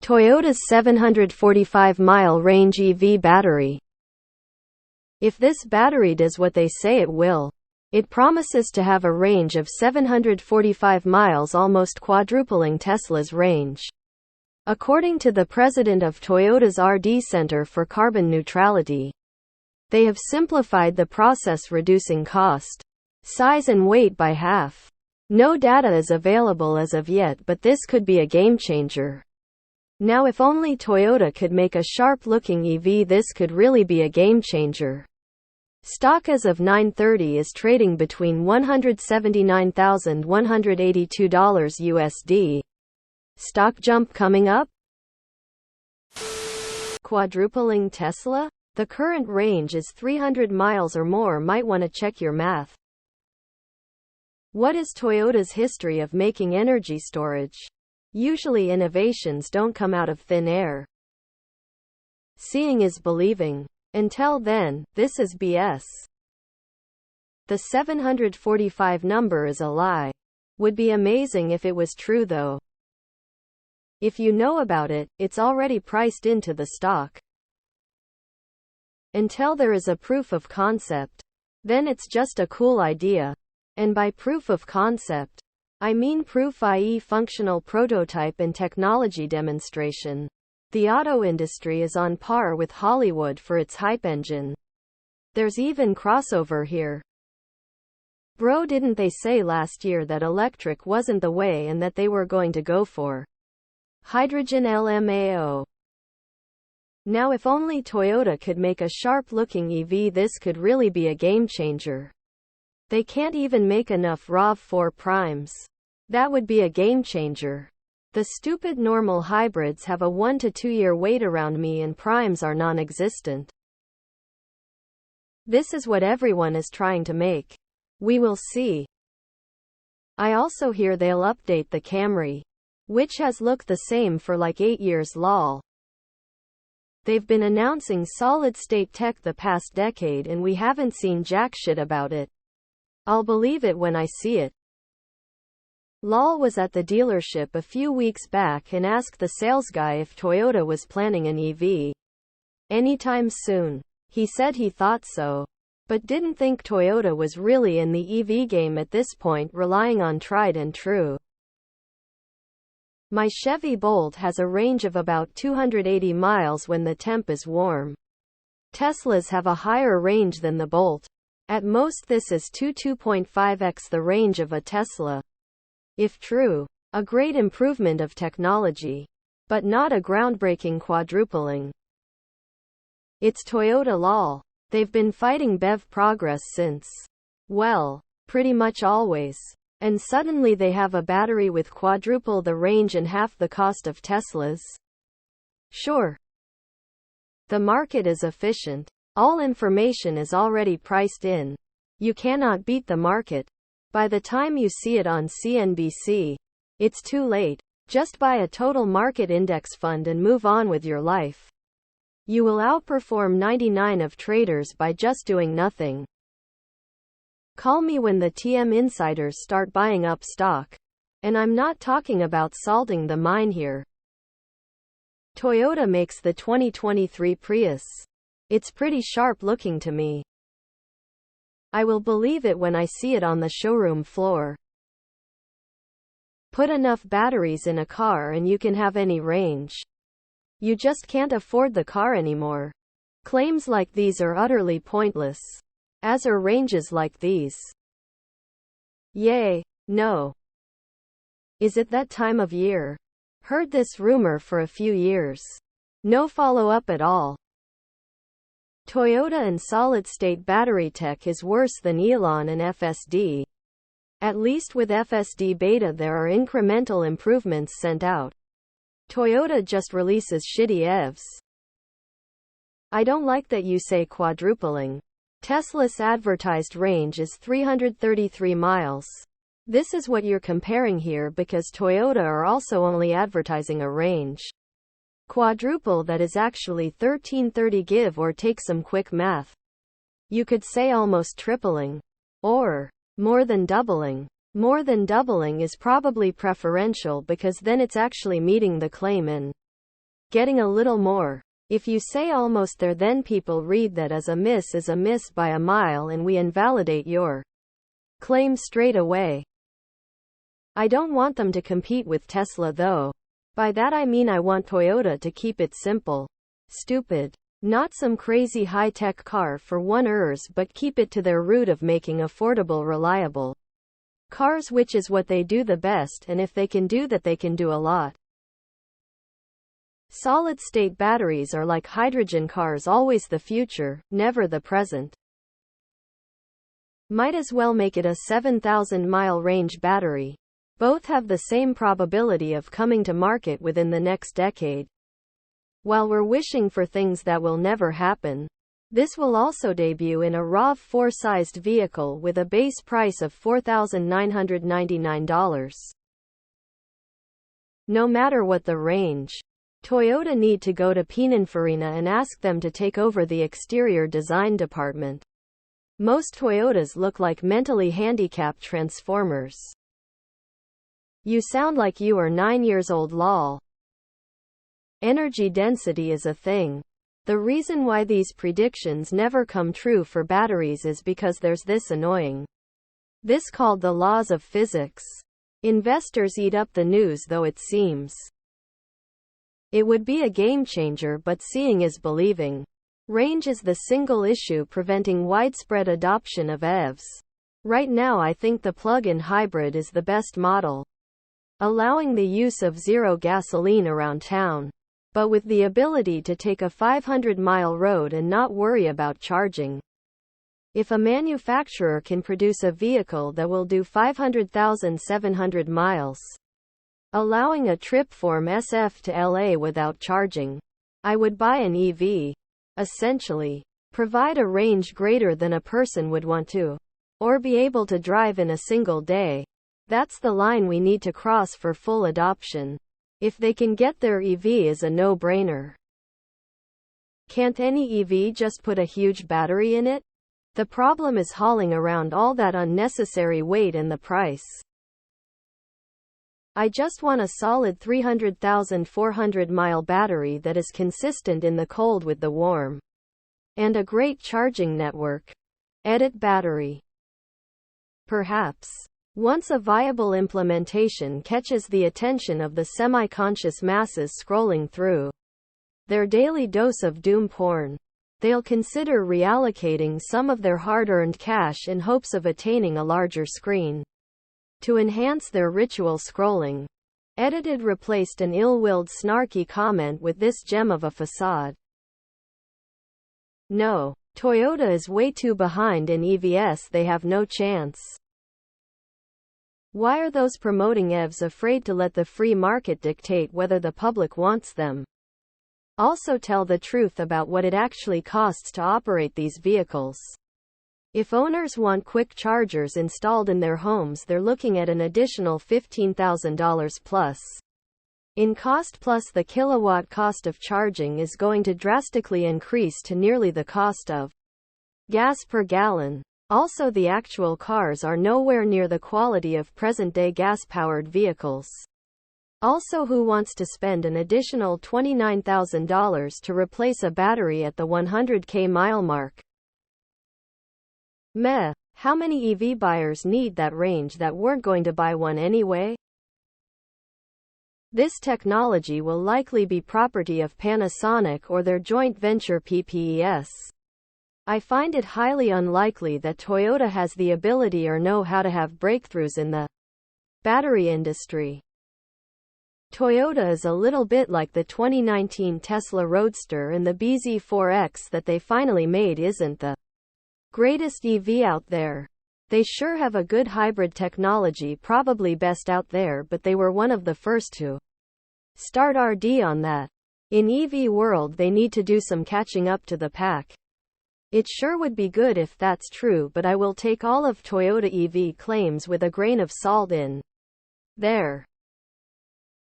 Toyota's 745-mile range EV battery. If this battery does what they say it will, it promises to have a range of 745 miles, almost quadrupling Tesla's range. According to the president of Toyota's R&D Center for Carbon Neutrality, they have simplified the process, reducing cost, size and weight by half. No data is available as of yet, but this could be a game changer. Now, if only Toyota could make a sharp-looking EV, this could really be a game changer. Stock as of 9:30 is trading between $179,182 USD. Stock jump coming up? Quadrupling Tesla? The current range is 300 miles or more. Might want to check your math. What is Toyota's history of making energy storage? Usually innovations don't come out of thin air. Seeing is believing. Until then, this is BS. The 745 number is a lie. Would be amazing if it was true though. If you know about it, it's already priced into the stock. Until there is a proof of concept, then it's just a cool idea. And by proof of concept, I mean proof, i.e. functional prototype and technology demonstration. The auto industry is on par with Hollywood for its hype engine. There's even crossover here. Bro, didn't they say last year that electric wasn't the way and that they were going to go for hydrogen LMAO? Now, if only Toyota could make a sharp-looking EV, this could really be a game changer. They can't even make enough RAV4 primes. That would be a game changer. The stupid normal hybrids have a 1 to 2 year wait around me and primes are non-existent. This is what everyone is trying to make. We will see. I also hear they'll update the Camry, which has looked the same for like 8 years lol. They've been announcing solid-state tech the past decade and we haven't seen jack shit about it. I'll believe it when I see it. Lol was at the dealership a few weeks back and asked the sales guy if Toyota was planning an EV anytime soon. He said he thought so, but didn't think Toyota was really in the EV game at this point, relying on tried and true. My Chevy Bolt has a range of about 280 miles when the temp is warm. Teslas have a higher range than the Bolt. At most this is 2.5x the range of a Tesla. If true, a great improvement of technology, but not a groundbreaking quadrupling. It's Toyota lol. They've been fighting BEV progress since, well, pretty much always. And suddenly they have a battery with quadruple the range and half the cost of Teslas. Sure. The market is efficient. All information is already priced in. You cannot beat the market. By the time you see it on CNBC, it's too late. Just buy a total market index fund and move on with your life. You will outperform 99% of traders by just doing nothing. Call me when the TM insiders start buying up stock. And I'm not talking about salting the mine here. Toyota makes the 2023 Prius. It's pretty sharp looking to me. I will believe it when I see it on the showroom floor. Put enough batteries in a car and you can have any range. You just can't afford the car anymore. Claims like these are utterly pointless. As are ranges like these. Yay, no. Is it that time of year? Heard this rumor for a few years. No follow-up at all. Toyota and solid-state battery tech is worse than Elon and FSD. At least with FSD beta there are incremental improvements sent out. Toyota just releases shitty EVs. I don't like that you say quadrupling. Tesla's advertised range is 333 miles. This is what you're comparing here because Toyota are also only advertising a range. Quadruple that is actually 1330, give or take some quick math. You could say almost tripling. Or more than doubling. More than doubling is probably preferential because then it's actually meeting the claim in getting a little more. If you say almost there, then people read that as a miss by a mile and we invalidate your claim straight away. I don't want them to compete with Tesla though. By that I mean I want Toyota to keep it simple. Stupid. Not some crazy high-tech car for one-ers, but keep it to their root of making affordable, reliable cars, which is what they do the best, and if they can do that, they can do a lot. Solid-state batteries are like hydrogen cars, always the future, never the present. Might as well make it a 7,000-mile range battery. Both have the same probability of coming to market within the next decade. While we're wishing for things that will never happen, this will also debut in a RAV4 sized vehicle with a base price of $4,999. No matter what the range, Toyota need to go to Pininfarina and ask them to take over the exterior design department. Most Toyotas look like mentally handicapped transformers. You sound like you are 9 years old, lol. Energy density is a thing. The reason why these predictions never come true for batteries is because there's this called the laws of physics. Investors eat up the news, though it seems. It would be a game changer, but seeing is believing. Range is the single issue preventing widespread adoption of EVs. Right now I think the plug-in hybrid is the best model, allowing the use of zero gasoline around town, but with the ability to take a 500-mile road and not worry about charging. If a manufacturer can produce a vehicle that will do 500,700 miles, allowing a trip from SF to LA without charging, I would buy an EV. Essentially, provide a range greater than a person would want to, or be able to drive in a single day. That's the line we need to cross for full adoption. If they can get there, EV is a no-brainer. Can't any EV just put a huge battery in it? The problem is hauling around all that unnecessary weight and the price. I just want a solid 300,400-mile battery that is consistent in the cold with the warm. And a great charging network. Edit battery. Perhaps. Once a viable implementation catches the attention of the semi-conscious masses scrolling through their daily dose of doom porn, they'll consider reallocating some of their hard-earned cash in hopes of attaining a larger screen to enhance their ritual scrolling. Edited replaced an ill-willed snarky comment with this gem of a facade. No, Toyota is way too behind in EVs, they have no chance. Why are those promoting EVs afraid to let the free market dictate whether the public wants them? Also tell the truth about what it actually costs to operate these vehicles. If owners want quick chargers installed in their homes, they're looking at an additional $15,000 plus in cost, plus the kilowatt cost of charging is going to drastically increase to nearly the cost of gas per gallon. Also, the actual cars are nowhere near the quality of present-day gas-powered vehicles. Also, who wants to spend an additional $29,000 to replace a battery at the 100k mile mark? Meh. How many EV buyers need that range that weren't going to buy one anyway? This technology will likely be property of Panasonic or their joint venture PPES. I find it highly unlikely that Toyota has the ability or know how to have breakthroughs in the battery industry. Toyota is a little bit like the 2019 Tesla Roadster, and the BZ4X that they finally made isn't the greatest EV out there. They sure have a good hybrid technology, probably best out there, but they were one of the first to start RD on that. In EV world they need to do some catching up to the pack. It sure would be good if that's true, but I will take all of Toyota EV claims with a grain of salt in there.